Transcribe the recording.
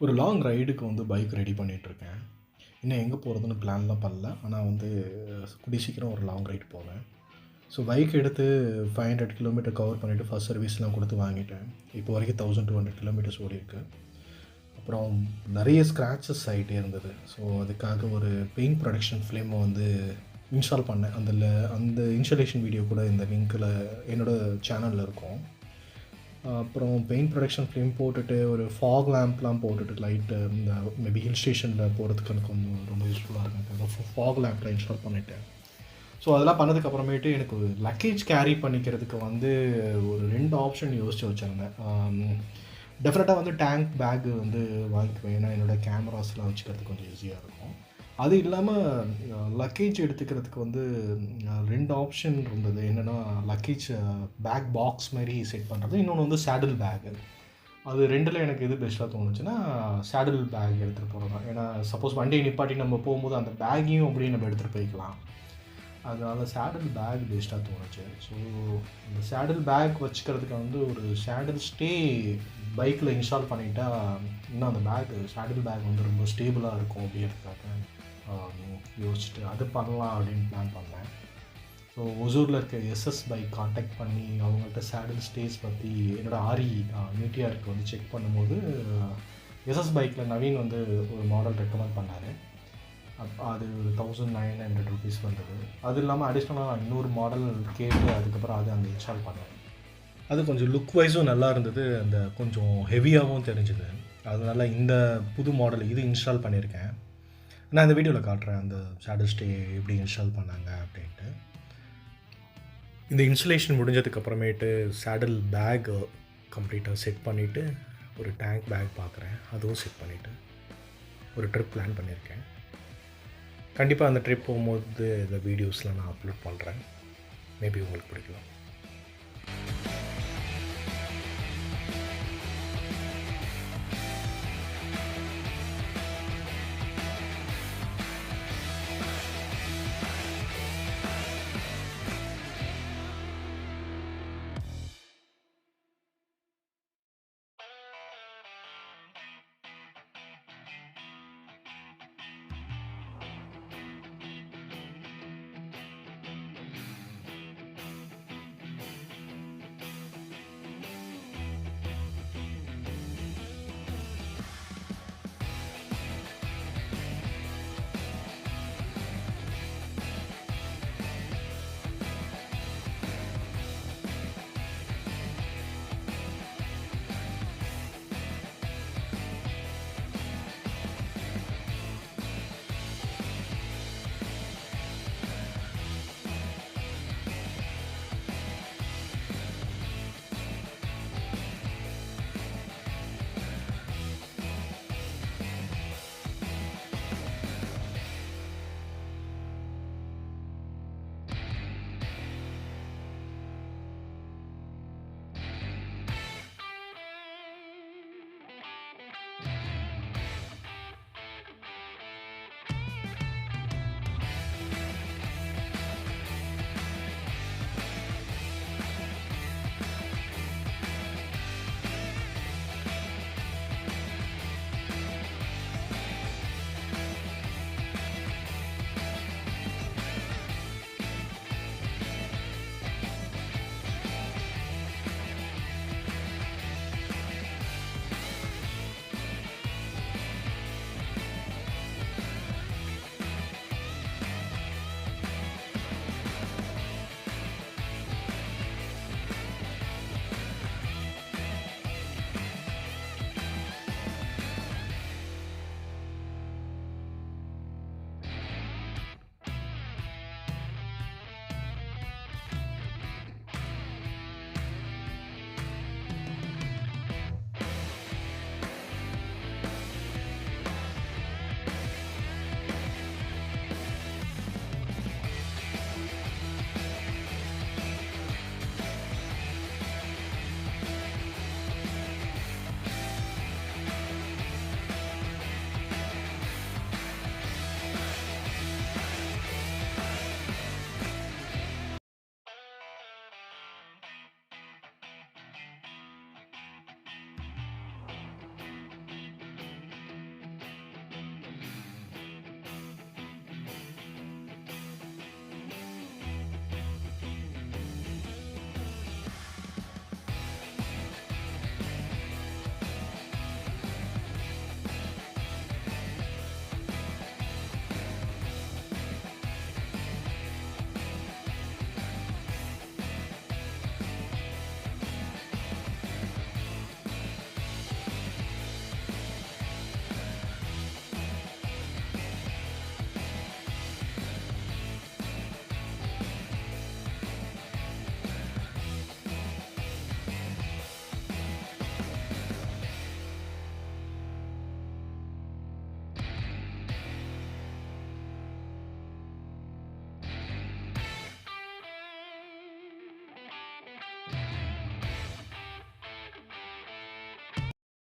ஒரு லாங் ரைடுக்கு வந்து bike ready பண்ணிகிட்ருக்கேன். இன்னும் எங்கே போகிறதுன்னு பிளான்லாம் பண்ணல. ஆனால் வந்து கூடிய சீக்கிரம் ஒரு லாங் ரைடு போவேன். ஸோ பைக் எடுத்து 500 கிலோமீட்டர் கவர் பண்ணிவிட்டு ஃபஸ்ட் சர்வீஸ்லாம் கொடுத்து வாங்கிட்டேன். இப்போ வரைக்கும் 1200 கிலோமீட்டர்ஸ் ஓடிருக்கு. அப்புறம் நிறைய ஸ்க்ராச்சஸ் ஆகிட்டே இருந்தது. ஸோ அதுக்காக ஒரு பெயிண்ட் ப்ரொடக்ஷன் ஃபிலிமை வந்து இன்ஸ்டால் பண்ணேன். அந்த இன்ஸ்டாலேஷன் வீடியோ கூட இந்த லிங்க்கில் என்னோடய சேனலில் இருக்கும். அப்புறம் பெயிண்ட் ப்ரொடக்ஷன் ஃபிலிம் போட்டுட்டு ஒரு ஃபாக் லேம்ப்லாம் போட்டுட்டு லைட்டு இந்த மேபி ஹில் ஸ்டேஷனில் போகிறதுக்கு எனக்கு கொஞ்சம் ரொம்ப யூஸ்ஃபுல்லாக இருக்கும். ஃபாக் லேம்ப்லாம் இன்ஸ்டால் பண்ணிவிட்டேன். ஸோ அதெல்லாம் பண்ணதுக்கப்புறமேட்டு எனக்கு லக்கேஜ் கேரி பண்ணிக்கிறதுக்கு வந்து ஒரு 2 ஆப்ஷன் யோசித்து வச்சுருந்தேன். டெஃபினட்டாக வந்து டேங்க் பேக்கு வந்து வாங்கிக்குவேன். ஏன்னா என்னோடய கேமராஸ்லாம் வச்சுக்கிறதுக்கு கொஞ்சம் ஈஸியாக இருக்கும். அது இல்லாமல் லக்கேஜ் எடுத்துக்கிறதுக்கு வந்து 2 ஆப்ஷன் இருந்தது. என்னென்னா லக்கேஜ் பேக் பாக்ஸ் மாதிரி செட் பண்ணுறது, இன்னொன்று வந்து சேடில் பேக்கு. அது 2ல் எனக்கு எது பெஸ்ட்டாக தோணுச்சுன்னா சேடில் பேக் எடுத்துகிட்டு போகிறது தான். ஏன்னா சப்போஸ் வண்டியை நிப்பாட்டி நம்ம போகும்போது அந்த பேக்கையும் அப்படியே நம்ம எடுத்துகிட்டு போய்க்கலாம். அதனால் சேடில் பேக் பெஸ்ட்டாக தோணுச்சு. ஸோ இந்த சேடில் பேக் வச்சுக்கிறதுக்கு வந்து ஒரு சேடில் ஸ்டே பைக்கில் இன்ஸ்டால் பண்ணிட்டா இன்னும் அந்த சேடில் பேக் வந்து ரொம்ப ஸ்டேபிளாக இருக்கும் அப்படிங்கிறதுக்காக யோசிச்சுட்டு அது பண்ணலாம் அப்படின்னு பிளான் பண்ணேன். ஸோ ஒசூரில் இருக்க எஸ்எஸ் பைக் காண்டாக்ட் பண்ணி அவங்கள்ட்ட சேடில் ஸ்டேஸ் பற்றி என்னோடய ஆரி மீட்டியாருக்கு வந்து செக் பண்ணும்போது எஸ்எஸ் பைக்கில் நவீன் வந்து ஒரு மாடல் ரெக்கமெண்ட் பண்ணார். அது ஒரு 1900 ருபீஸ் வந்தது. அது இல்லாமல் அடிஷ்னலாக நான் இன்னொரு மாடல் கேட்டு அதுக்கப்புறம் அந்த இன்ஸ்டால் பண்ணேன். அது கொஞ்சம் லுக் வைஸும் நல்லா இருந்தது, அந்த கொஞ்சம் ஹெவியாகவும் தெரிஞ்சுது. அதனால் இந்த புது மாடல் இது இன்ஸ்டால் பண்ணியிருக்கேன். நான் இந்த வீடியோவில் காட்டுறேன் அந்த சேடில் ஸ்டே எப்படி இன்ஸ்டால் பண்ணாங்க அப்படின்ட்டு. இந்த இன்ஸ்டலேஷன் முடிஞ்சதுக்கப்புறமேட்டு சேடில் பேக் கம்ப்ளீட்டாக செட் பண்ணிவிட்டு ஒரு டேங்க் பேக் பார்க்குறேன், அதுவும் செட் பண்ணிவிட்டு ஒரு ட்ரிப் பிளான் பண்ணியிருக்கேன். கண்டிப்பாக அந்த ட்ரிப் போகும்போது இந்த வீடியோஸ்லாம் நான் அப்லோட் பண்ணுறேன். மேபி உங்களுக்கு பிடிக்கலாம்.